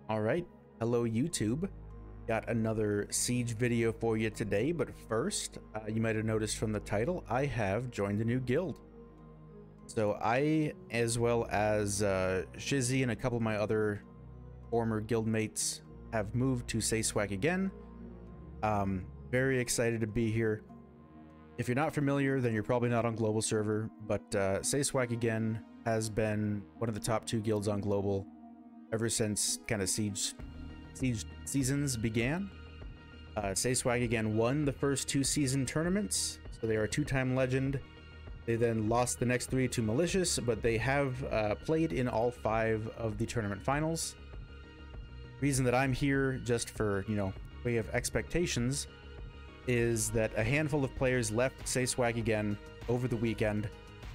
All right, hello YouTube. Got another Siege video for you today, but first, you might have noticed from the title, I have joined a new guild. So I, as well as Shizzy and a couple of my other former guildmates, have moved to Say Swag again. Very excited to be here. If you're not familiar, then you're probably not on global server, but Say Swag again has been one of the top 2 guilds on global ever since kind of Siege seasons began. Say Swag again won the first 2 season tournaments, so they are a 2-time legend. They then lost the next 3 to Malicious, but they have played in all 5 of the tournament finals. Reason that I'm here, just for, you know, way of expectations, is that a handful of players left Say Swag again over the weekend.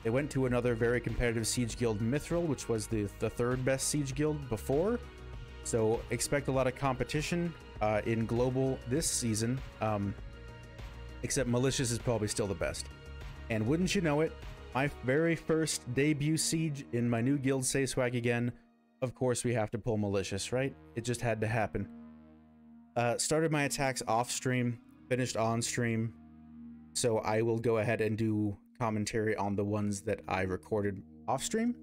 They went to another very competitive Siege guild, Mithril, which was the 3rd best Siege guild before. So expect a lot of competition in global this season, except Malicious is probably still the best. And wouldn't you know it, my very first debut Siege in my new guild, Say Swag again, of course we have to pull Malicious, right? It just had to happen. Started my attacks off stream, finished on stream, so I will go ahead and do commentary on the ones that I recorded off stream,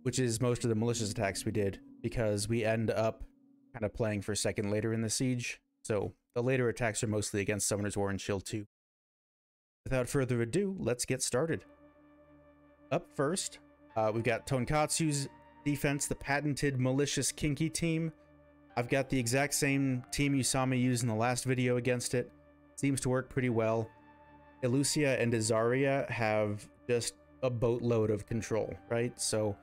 which is most of the Malicious attacks we did, because we end up kind of playing for second later in the siege, so the later attacks are mostly against Summoner's War and Shield 2. Without further ado, let's get started. Up first, we've got Tonkatsu's defense, the patented Malicious Kinky team. I've got the exact same team you saw me use in the last video against it. Seems to work pretty well. Elucia and Azaria have just a boatload of control, right? So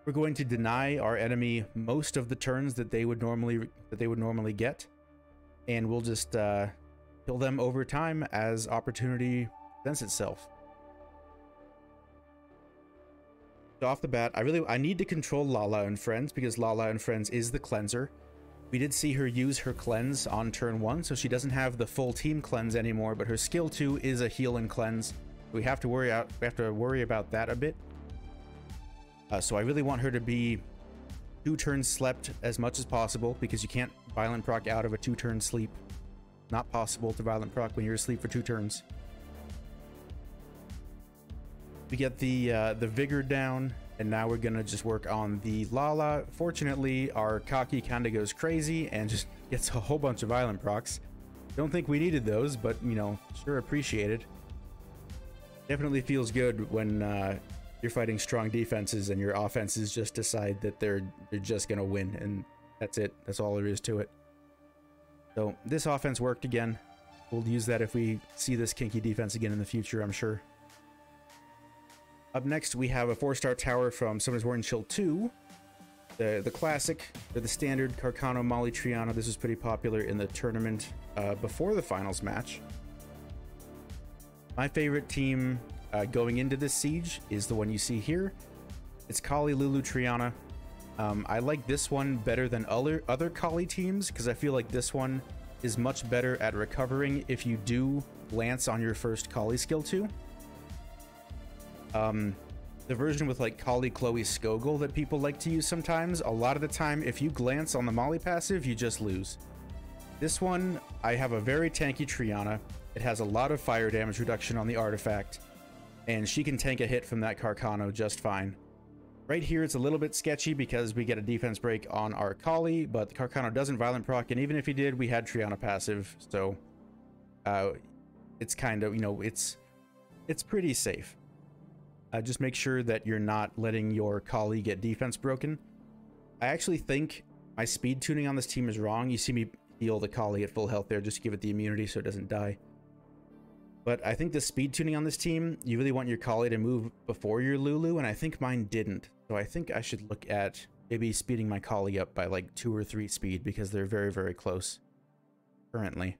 we're going to deny our enemy most of the turns that they would normally get, and we'll just kill them over time as opportunity presents itself. So off the bat, I need to control Lala and Friends, because Lala and Friends is the cleanser. We did see her use her cleanse on turn 1, so she doesn't have the full team cleanse anymore, but her skill 2 is a heal and cleanse. We have to worry about that a bit. So I really want her to be 2 turns slept as much as possible, because you can't violent proc out of a 2-turn sleep. Not possible to violent proc when you're asleep for 2 turns. We get the vigor down, and now we're gonna just work on the Lala. Fortunately, our Kaki kind of goes crazy and just gets a whole bunch of violent procs. Don't think we needed those, but you know, sure appreciated. Definitely feels good when you're fighting strong defenses and your offenses just decide that they're just gonna win, and that's it. That's all there is to it. So this offense worked again. We'll use that if we see this kinky defense again in the future, I'm sure. Up next, we have a 4-star tower from Summoner's War and Shield 2. The classic, or the standard Carcano Molly Triana. This was pretty popular in the tournament before the finals match. My favorite team going into this siege is the one you see here. It's Kali Lulu Triana. I like this one better than other Kali teams, because I feel like this one is much better at recovering if you do glance on your first Kali skill 2. The version with like Kali Chloe Skogel that people like to use sometimes, a lot of the time if you glance on the Molly passive, you just lose. This one, I have a very tanky Triana. It has a lot of fire damage reduction on the artifact, and she can tank a hit from that Carcano just fine. Right here it's a little bit sketchy because we get a defense break on our Kali, but the Carcano doesn't violent proc, and even if he did, we had Triana passive, so it's kind of, you know, it's pretty safe. Just make sure that you're not letting your Kali get defense broken. I actually think my speed tuning on this team is wrong. You see me heal the Kali at full health there just to give it the immunity so it doesn't die. But I think the speed tuning on this team, you really want your Kali to move before your Lulu, and I think mine didn't. So I think I should look at maybe speeding my Kali up by like 2 or 3 speed, because they're very, very close currently.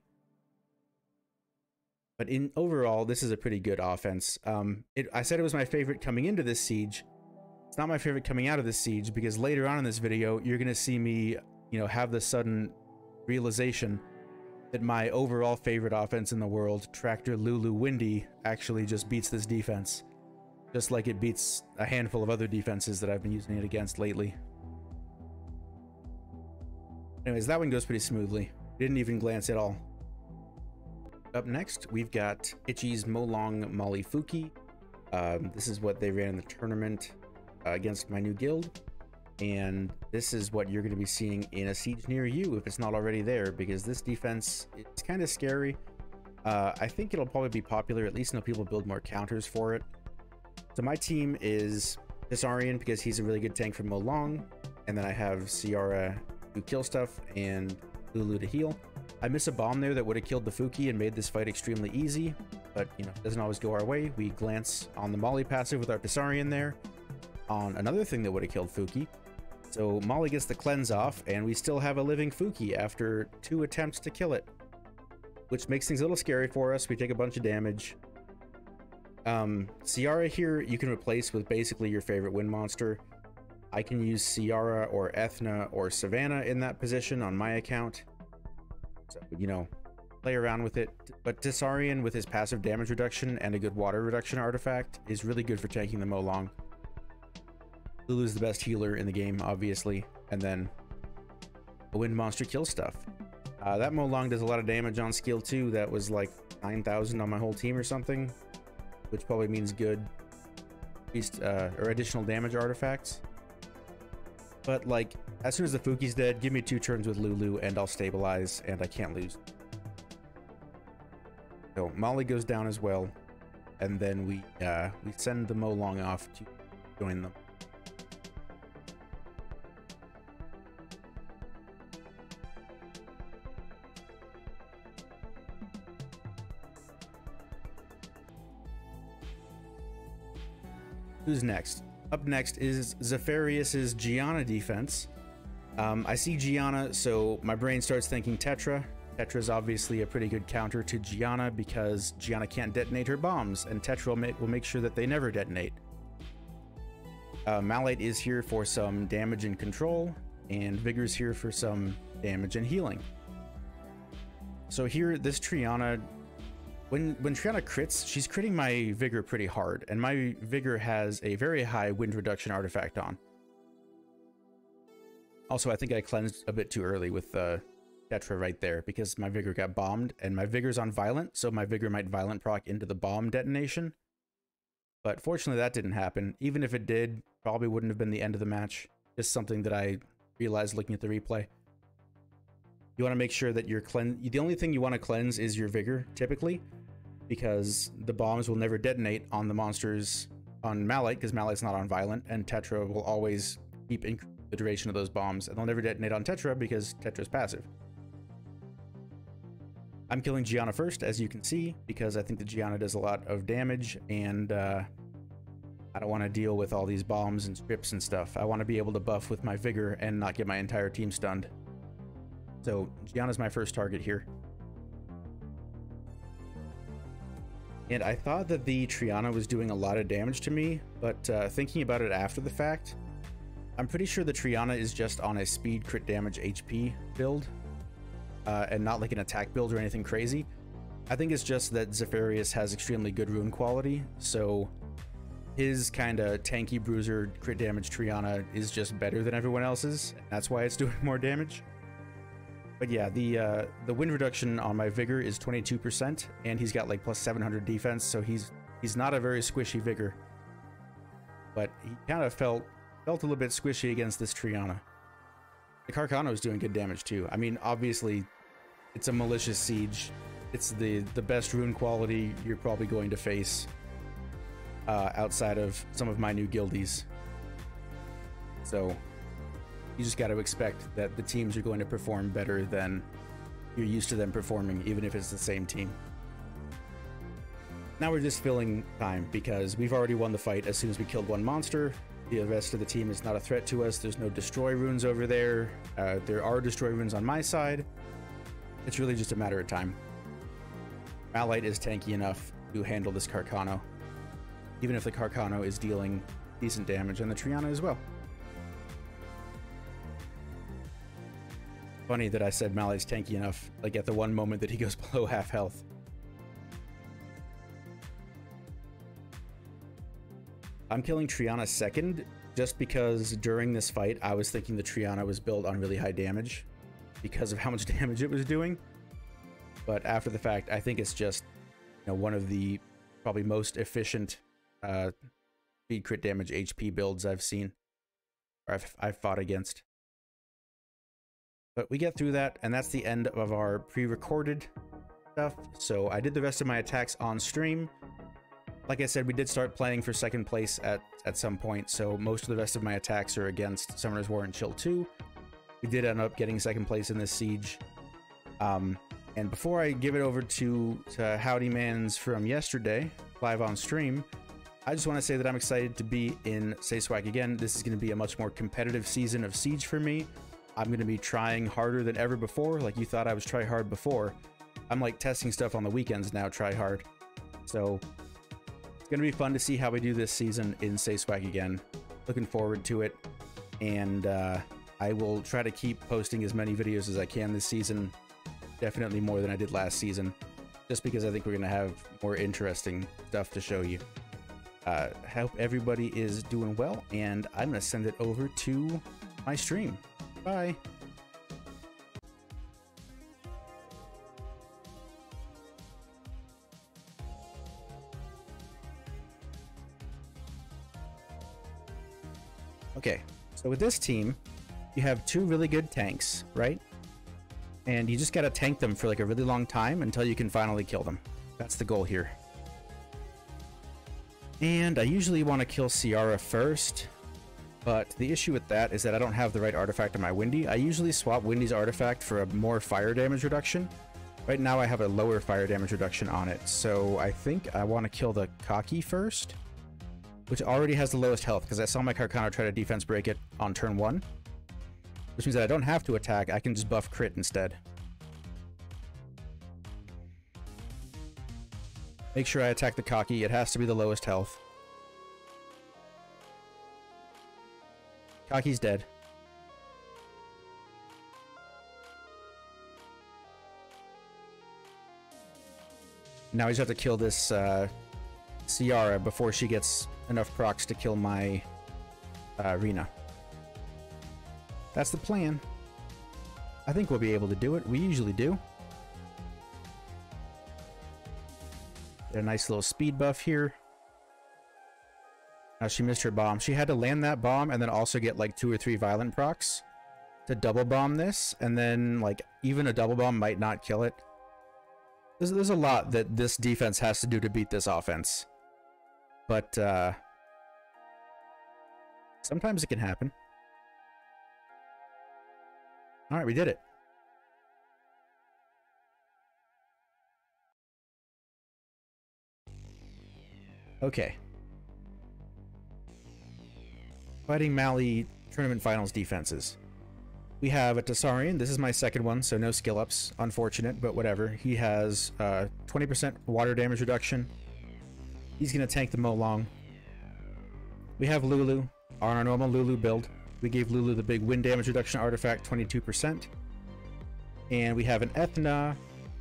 But in overall, this is a pretty good offense. I said it was my favorite coming into this siege. It's not my favorite coming out of this siege, because later on in this video, you're going to see me, you know, have the sudden realization that my overall favorite offense in the world, Tractor Lulu Windy, actually just beats this defense. Just like it beats a handful of other defenses that I've been using it against lately. Anyways, that one goes pretty smoothly. Didn't even glance at all. Up next, we've got Itchy's Molong Malifuki. This is what they ran in the tournament against my new guild. And this is what you're going to be seeing in a siege near you if it's not already there, because this defense is kind of scary. I think it'll probably be popular, at least until people build more counters for it. So my team is Tisarian because he's a really good tank for Molong, and then I have Ciara to kill stuff and Lulu to heal. I miss a bomb there that would have killed the Fuki and made this fight extremely easy, but you know, it doesn't always go our way. We glance on the Molly passive with our Tisarian there on another thing that would have killed Fuki. So Molly gets the cleanse off, and we still have a living Fuki after 2 attempts to kill it, which makes things a little scary for us. We take a bunch of damage. Ciara here you can replace with basically your favorite wind monster. I can use Ciara or Ethna or Savannah in that position on my account. So, you know, play around with it. But Tisarian with his passive damage reduction and a good water reduction artifact is really good for tanking the Molong. Lulu's the best healer in the game, obviously, and then a wind monster kills stuff. That Molong does a lot of damage on skill 2. That was like 9,000 on my whole team or something, which probably means good or additional damage artifacts. But like, as soon as the Fuki's dead, give me 2 turns with Lulu and I'll stabilize and I can't lose. So Molly goes down as well, and then we send the Molong off to join them. Who's next? Up next is Zephyrius's Gianna defense. I see Gianna, so my brain starts thinking Tetra. Tetra is obviously a pretty good counter to Gianna because Gianna can't detonate her bombs, and Tetra will make sure that they never detonate. Malite is here for some damage and control, and Vigor's here for some damage and healing. So here, this Triana, when Triana crits, she's critting my Vigor pretty hard, and my Vigor has a very high wind reduction artifact on. Also, I think I cleansed a bit too early with Tetra right there because my Vigor got bombed, and my Vigor's on Violent, so my Vigor might Violent proc into the bomb detonation. But fortunately that didn't happen. Even if it did, probably wouldn't have been the end of the match. Just something that I realized looking at the replay. You want to make sure that your the only thing you want to cleanse is your Vigor, typically, because the bombs will never detonate on the monsters on Malite, because Malite's not on Violent, and Tetra will always keep the duration of those bombs, and they'll never detonate on Tetra because Tetra's passive. I'm killing Gianna first, as you can see, because I think that Gianna does a lot of damage, and I don't want to deal with all these bombs and strips and stuff. I want to be able to buff with my Vigor and not get my entire team stunned. So Gianna's my first target here. And I thought that the Triana was doing a lot of damage to me, but thinking about it after the fact, I'm pretty sure the Triana is just on a speed crit damage HP build, and not like an attack build or anything crazy. I think it's just that Zephyrius has extremely good rune quality, so his kind of tanky bruiser crit damage Triana is just better than everyone else's, and that's why it's doing more damage. But yeah, the wind reduction on my Vigor is 22%, and he's got like plus 700 defense, so he's not a very squishy Vigor. But he kind of felt a little bit squishy against this Triana. The Carcano is doing good damage too. I mean, obviously, it's a Malicious siege. It's the best rune quality you're probably going to face outside of some of my new guildies. So you just got to expect that the teams are going to perform better than you're used to them performing, even if it's the same team. Now we're just filling time because we've already won the fight as soon as we killed one monster. The rest of the team is not a threat to us. There's no destroy runes over there. There are destroy runes on my side. It's really just a matter of time. Malite is tanky enough to handle this Carcano, even if the Carcano is dealing decent damage, and the Triana as well. Funny that I said Malite's tanky enough, like at the one moment that he goes below half health. I'm killing Triana second, just because during this fight I was thinking the Triana was built on really high damage. because of how much damage it was doing. But after the fact, I think it's just, you know, one of the probably most efficient speed crit damage HP builds I've seen, or I've fought against. But we get through that, and that's the end of our pre-recorded stuff. So I did the rest of my attacks on stream. Like I said, we did start playing for second place at some point, so most of the rest of my attacks are against Summoner's War and Chill 2. We did end up getting second place in this siege. And before I give it over to HowdyMan's from yesterday, live on stream, I just want to say that I'm excited to be in SSA again. This is going to be a much more competitive season of Siege for me. I'm going to be trying harder than ever before. Like you thought I was try hard before. I'm like testing stuff on the weekends now, try hard. So it's going to be fun to see how we do this season in SSA again. Looking forward to it. And I will try to keep posting as many videos as I can this season. Definitely more than I did last season, just because I think we're going to have more interesting stuff to show you. Hope everybody is doing well, and I'm going to send it over to my stream. Bye. Okay, so with this team, you have two really good tanks, right? And you just gotta tank them for like a really long time until you can finally kill them. That's the goal here. And I usually want to kill Ciara first, but the issue with that is that I don't have the right artifact on my Windy. I usually swap Windy's artifact for a more fire damage reduction. Right now I have a lower fire damage reduction on it, so I think I want to kill the Cocky first, which already has the lowest health because I saw my Carcano try to defense break it on turn 1. Which means that I don't have to attack, I can just buff crit instead. Make sure I attack the Cocky, it has to be the lowest health. Cocky's dead. Now we just have to kill this Ciara before she gets enough procs to kill my Rina. That's the plan. I think we'll be able to do it. We usually do. Get a nice little speed buff here. Now she missed her bomb. She had to land that bomb and then also get like 2 or 3 violent procs to double bomb this, and then like even a double bomb might not kill it. There's a lot that this defense has to do to beat this offense. But sometimes it can happen. Alright, we did it. Okay. Fighting Mali Tournament Finals defenses. We have a Tessarian. This is my second one, so no skill ups. Unfortunate, but whatever. He has 20% water damage reduction. He's going to tank the Molong. We have Lulu on our normal Lulu build. We gave Lulu the big wind damage reduction artifact, 22%. And we have an Ethna.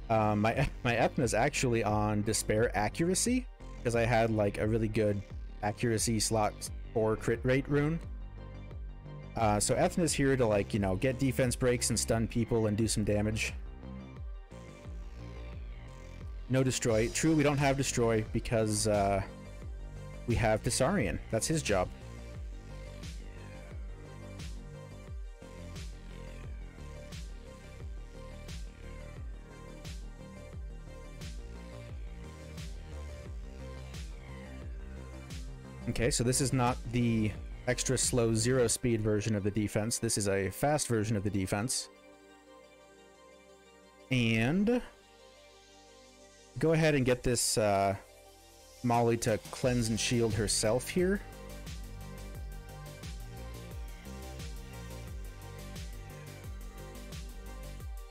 My Ethna is actually on Despair Accuracy, because I had like a really good accuracy slot 4 crit rate rune. So Ethna's here to, like, you know, get defense breaks and stun people and do some damage. No destroy. True, we don't have destroy because we have Tessarian. That's his job. Okay, so this is not the extra slow 0 speed version of the defense. This is a fast version of the defense. And go ahead and get this Molly to cleanse and shield herself here.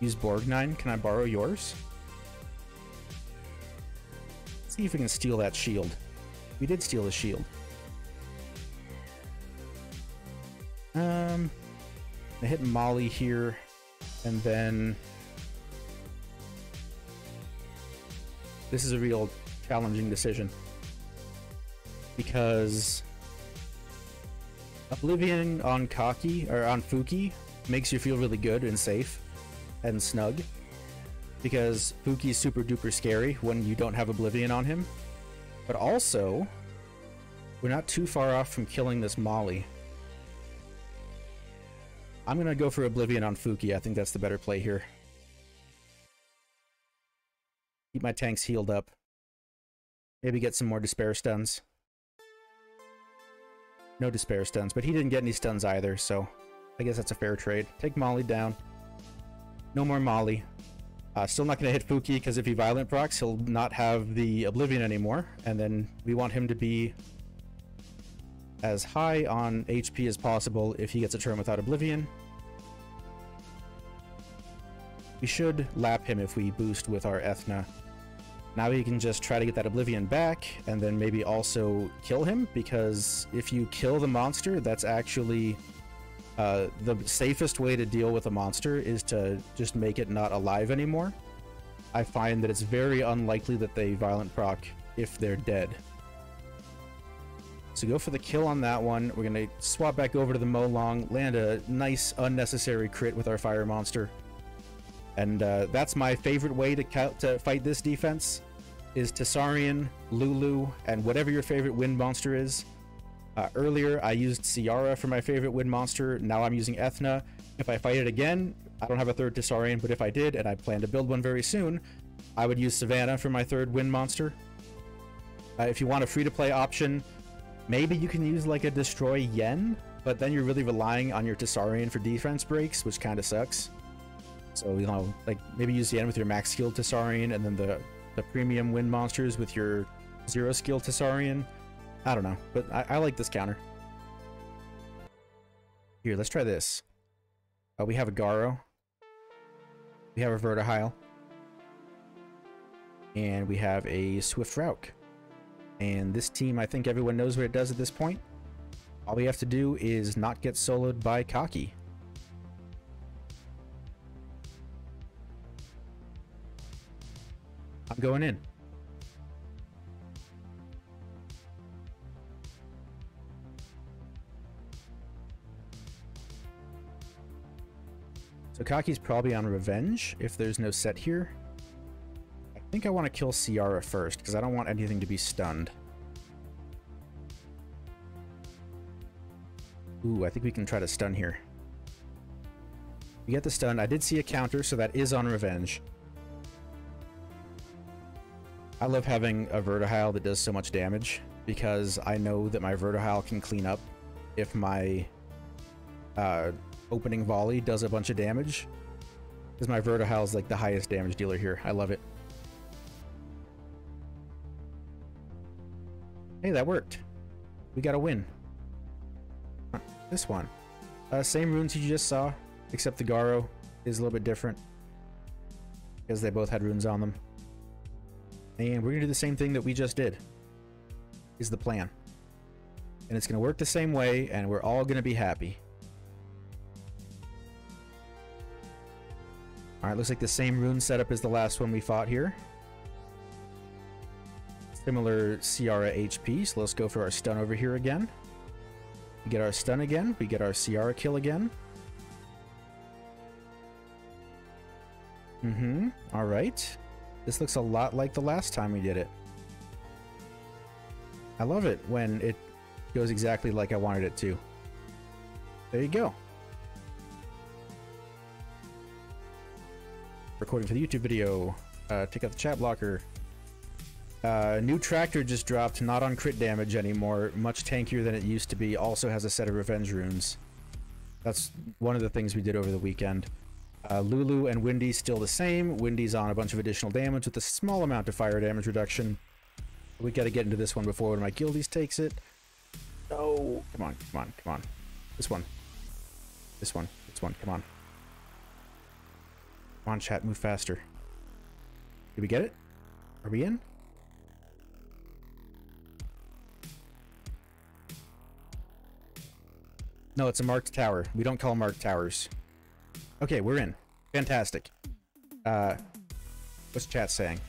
Use Borgnine. Can I borrow yours? Let's see if we can steal that shield. We did steal the shield. I hit Molly here, and then this is a real challenging decision because Oblivion on Kaki or on Fuki makes you feel really good and safe, and snug, because Fuki's super duper scary when you don't have Oblivion on him. But also, we're not too far off from killing this Molly. I'm gonna go for Oblivion on Fuki. I think that's the better play here. Keep my tanks healed up. Maybe get some more Despair stuns. No Despair stuns, but he didn't get any stuns either, so I guess that's a fair trade. Take Molly down. No more Molly. Still not going to hit Fuki, because if he Violent procs, he'll not have the Oblivion anymore, and then we want him to be as high on HP as possible if he gets a turn without Oblivion. We should lap him if we boost with our Ethna. Now we can just try to get that Oblivion back, and then maybe also kill him, because if you kill the monster, that's actually the safest way to deal with a monster is to just make it not alive anymore. I find that it's very unlikely that they Violent proc if they're dead. So go for the kill on that one. We're going to swap back over to the Molong, land a nice unnecessary crit with our fire monster. And that's my favorite way to fight this defense, is Tessarion, Lulu, and whatever your favorite wind monster is. Earlier, I used Ciara for my favorite wind monster. Now I'm using Ethna. If I fight it again, I don't have a third Tessarion, but if I did, and I plan to build one very soon, I would use Savannah for my third wind monster. If you want a free-to-play option, maybe you can use like a Destroy Yen, but then you're really relying on your Tessarion for defense breaks, which kind of sucks. So, you know, like maybe use Yen with your max skill Tessarion, and then the premium wind monsters with your zero skill Tessarion. I don't know, but I like this counter. Here, let's try this. We have a Garo. We have a Vertihile. And we have a Swift Route. And this team, I think everyone knows what it does at this point. All we have to do is not get soloed by Kaki. I'm going in. So Kaki's probably on Revenge if there's no set here. I think I want to kill Ciara first, because I don't want anything to be stunned. Ooh, I think we can try to stun here. We get the stun. I did see a counter, so that is on Revenge. I love having a Vertihile that does so much damage, because I know that my Vertihile can clean up if my opening volley does a bunch of damage. Because my Vertihile is like the highest damage dealer here. I love it. Hey, that worked. We got a win. This one. Same runes you just saw, except the Garo is a little bit different, because they both had runes on them. And we're going to do the same thing that we just did, is the plan. And it's going to work the same way, and we're all going to be happy. Alright, looks like the same rune setup as the last one we fought here. Similar Ciara HP, so let's go for our stun over here again. We get our stun again, we get our Ciara kill again. Alright. This looks a lot like the last time we did it. I love it when it goes exactly like I wanted it to. There you go. Recording for the YouTube video. Take out the chat blocker. New tractor just dropped, not on crit damage anymore, much tankier than it used to be, also has a set of revenge runes. That's one of the things we did over the weekend. Lulu and Windy still the same. Windy's on a bunch of additional damage with a small amount of fire damage reduction. We gotta get into this one before one of my guildies takes it. No! Come on, come on, come on. This one. This one. This one, come on. Come on, chat, move faster. Did we get it? Are we in? No, it's a marked tower. We don't call marked towers. Okay, we're in. Fantastic. What's chat saying?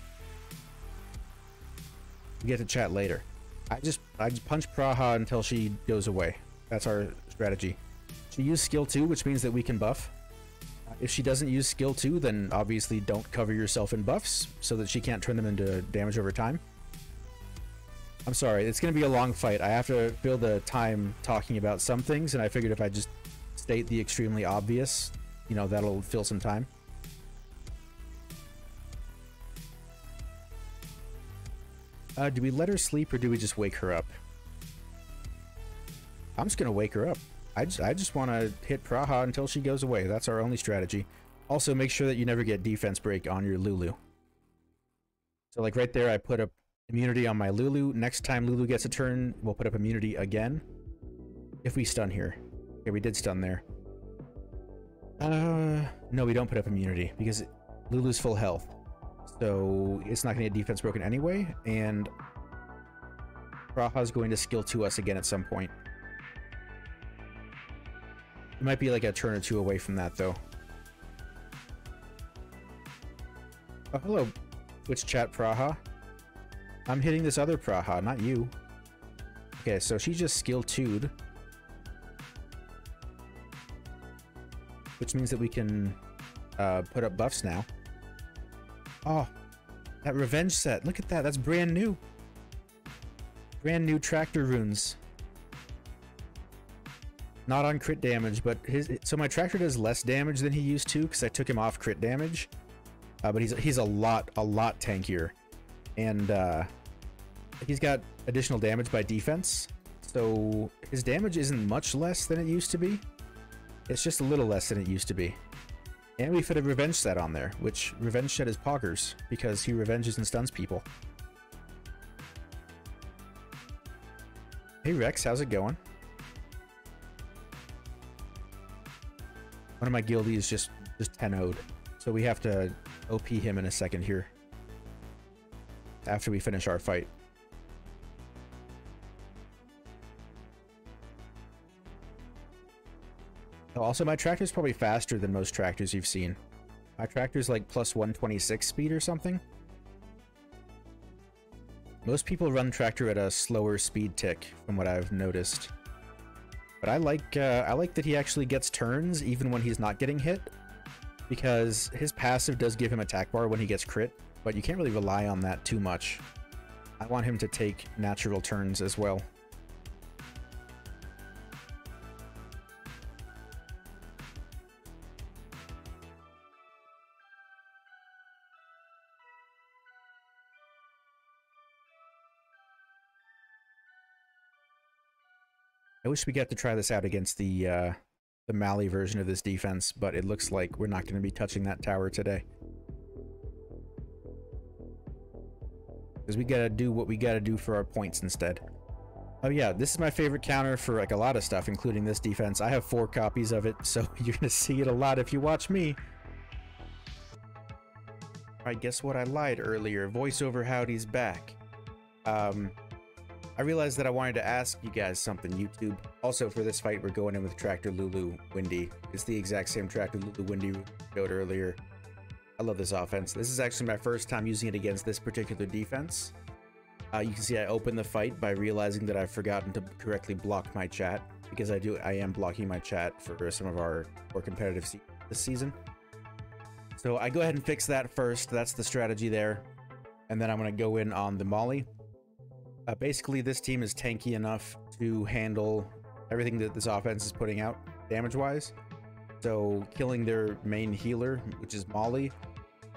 We get to chat later. I just punch Praha until she goes away. That's our strategy. She used skill 2, which means that we can buff. If she doesn't use skill 2, then obviously don't cover yourself in buffs so that she can't turn them into damage over time. I'm sorry, it's going to be a long fight. I have to fill the time talking about some things, and I figured if I just state the extremely obvious, you know, that'll fill some time. Do we let her sleep or do we just wake her up? I'm just going to wake her up. I just want to hit Praha until she goes away. That's our only strategy. Also, make sure that you never get defense break on your Lulu. So like right there, I put up immunity on my Lulu. Next time Lulu gets a turn, we'll put up immunity again. If we stun here. Okay, we did stun there. No, we don't put up immunity because Lulu's full health. So it's not going to get defense broken anyway. And Praha's going to skill 2 us again at some point. It might be like a turn or two away from that, though. Oh, hello, Twitch chat Praha. I'm hitting this other Praha, not you. Okay, so she just skill 2'd. Which means that we can put up buffs now. Oh, that revenge set. Look at that. That's brand new. Brand new tractor runes. Not on crit damage, but so my tractor does less damage than he used to because I took him off crit damage. But he's a lot tankier, and he's got additional damage by defense. So his damage isn't much less than it used to be. It's just a little less than it used to be. And we fit a revenge set on there, which revenge set is poggers because he revenges and stuns people. Hey Rex, how's it going? One of my guildies just 10-0'd, so we have to OP him in a second here after we finish our fight. Oh, also, my tractor's probably faster than most tractors you've seen. My tractor's like plus 126 speed or something. Most people run tractor at a slower speed tick, from what I've noticed. But I like that he actually gets turns even when he's not getting hit, because his passive does give him attack bar when he gets crit, but you can't really rely on that too much. I want him to take natural turns as well. I wish we got to try this out against the Mali version of this defense, but it looks like we're not going to be touching that tower today. Because we gotta do what we gotta do for our points instead. Oh yeah, this is my favorite counter for like a lot of stuff, including this defense. I have 4 copies of it, so you're gonna see it a lot if you watch me. Alright, guess what? I lied earlier. Voiceover Howdy's back. I realized that I wanted to ask you guys something, YouTube. Also, for this fight, we're going in with Tractor Lulu Windy. It's the exact same Tractor Lulu Windy we showed earlier. I love this offense. This is actually my first time using it against this particular defense. You can see I opened the fight by realizing that I've forgotten to correctly block my chat, because I am blocking my chat for some of our more competitive this season. So I go ahead and fix that first. That's the strategy there. And then I'm going to go in on the Molly. Basically, this team is tanky enough to handle everything that this offense is putting out damage-wise. So killing their main healer, which is Molly,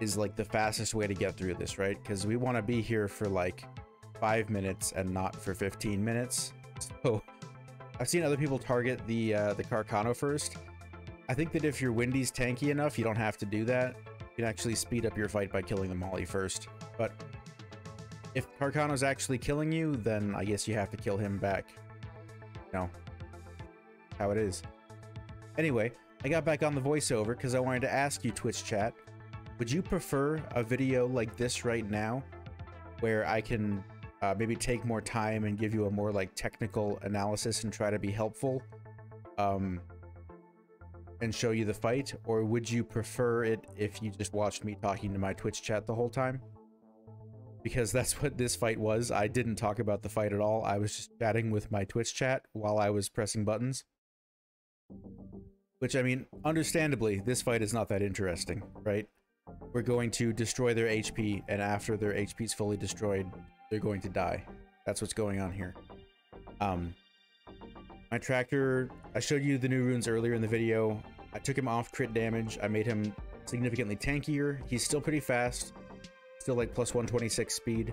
is like the fastest way to get through this, right? Because we want to be here for like 5 minutes and not for 15 minutes. So I've seen other people target the Carcano first. I think that if your Windy's tanky enough, you don't have to do that. You can actually speed up your fight by killing the Molly first. But if Carcano's actually killing you, then I guess you have to kill him back. You know, how it is. Anyway, I got back on the voiceover because I wanted to ask you, Twitch chat, would you prefer a video like this right now, where I can maybe take more time and give you a more like technical analysis and try to be helpful, and show you the fight? Or would you prefer it if you just watched me talking to my Twitch chat the whole time? Because that's what this fight was. I didn't talk about the fight at all. I was just chatting with my Twitch chat while I was pressing buttons. Which, I mean, understandably, this fight is not that interesting, right? We're going to destroy their HP, and after their HP is fully destroyed, they're going to die. That's what's going on here. My tractor, I showed you the new runes earlier in the video. I took him off crit damage. I made him significantly tankier. He's still pretty fast. Still like plus 126 speed.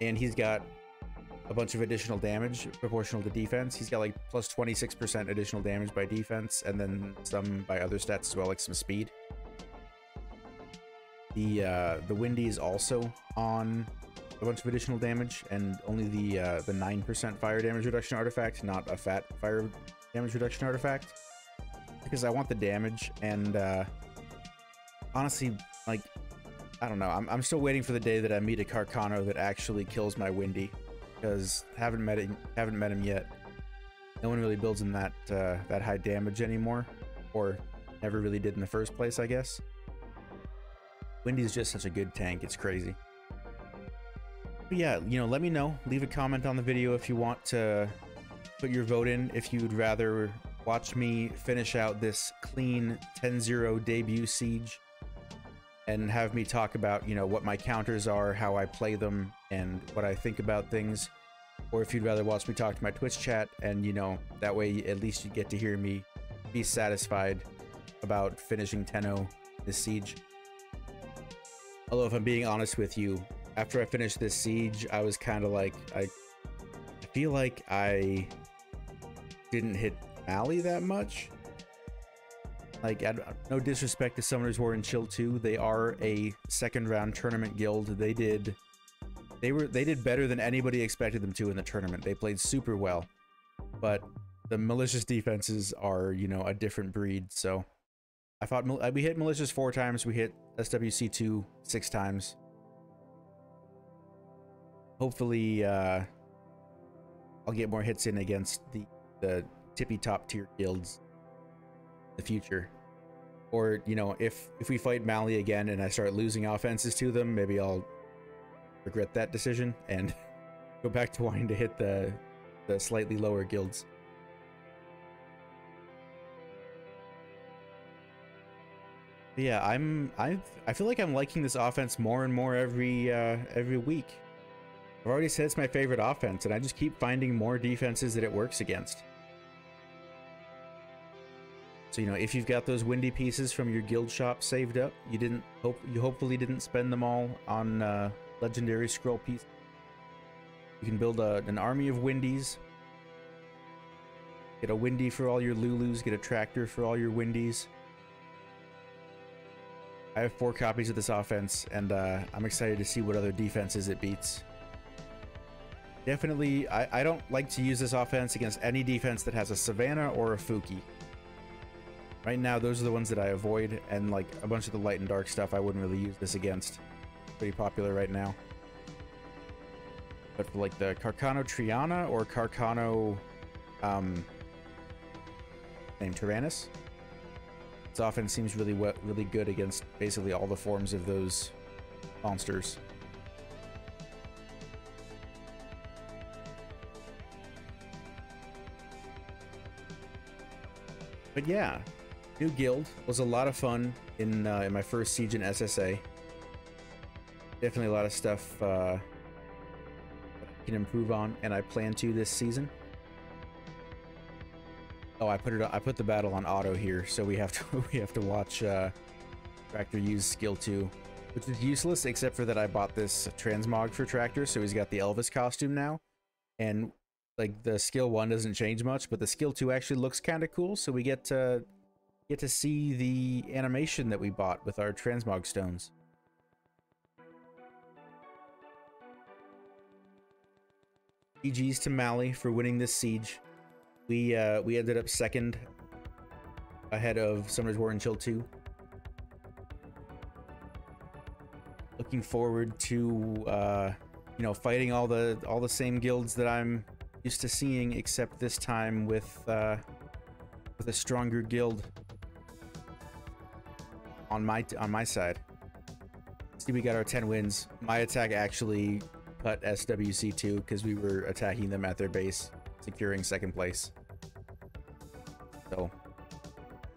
And he's got a bunch of additional damage proportional to defense. He's got like plus 26% additional damage by defense, and then some by other stats as well, like some speed. The Windy is also on a bunch of additional damage, and only the 9% fire damage reduction artifact, not a fat fire damage reduction artifact, because I want the damage. And honestly, like, I don't know, I'm still waiting for the day that I meet a Carcano that actually kills my Windy, because haven't met him yet. No one really builds in that that high damage anymore, or never really did in the first place, I guess. Windy is just such a good tank, it's crazy. But yeah, you know, let me know. Leave a comment on the video if you want to put your vote in, if you'd rather watch me finish out this clean 10-0 debut siege and have me talk about, you know, what my counters are, how I play them, and what I think about things. Or if you'd rather watch me talk to my Twitch chat, and, you know, that way at least you get to hear me be satisfied about finishing 10-0 this siege. Although, if I'm being honest with you, after I finished this siege, I was kind of like, I feel like I didn't hit Mali that much. Like, no disrespect to Summoners War and Chill 2, they are a second round tournament guild. They did better than anybody expected them to in the tournament. They played super well, but the Malicious defenses are, you know, a different breed. So I thought we hit Malicious 4 times, we hit SWC2 6 times. Hopefully, I'll get more hits in against the tippy top tier guilds in the future. Or, you know, if we fight Mali again and I start losing offenses to them, maybe I'll regret that decision and go back to wanting to hit the slightly lower guilds. But yeah, I feel like I'm liking this offense more and more every week. I've already said it's my favorite offense, and I just keep finding more defenses that it works against. So, you know, if you've got those Windy pieces from your guild shop saved up, you hopefully didn't spend them all on legendary scroll piece. You can build an army of Windies. Get a Windy for all your Lulus, get a tractor for all your Windies. I have 4 copies of this offense, and I'm excited to see what other defenses it beats. Definitely, I don't like to use this offense against any defense that has a Savannah or a Fuki. Right now, those are the ones that I avoid, and like a bunch of the light and dark stuff I wouldn't really use this against. Pretty popular right now. But for like the Carcano Triana or Carcano named Tyrannus, this offense seems really good against basically all the forms of those monsters. But yeah, new guild was a lot of fun in my first siege in SSA. Definitely a lot of stuff that I can improve on, and I plan to this season. Oh, I put the battle on auto here, so we have to watch Tractor use skill 2, which is useless except for that I bought this transmog for Tractor, so he's got the Elvis costume now, and like the skill 1 doesn't change much, but the skill 2 actually looks kind of cool, so we get to see the animation that we bought with our transmog stones. GG's to Mali for winning this siege. We ended up second ahead of Summoners War and Chill 2. Looking forward to you know, fighting all the same guilds that I'm used to seeing, except this time with a stronger guild on my side. See, we got our 10 wins. My attack actually cut SWC2 because we were attacking them at their base, securing second place. So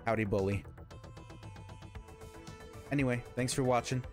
Howdy bully. Anyway, thanks for watching.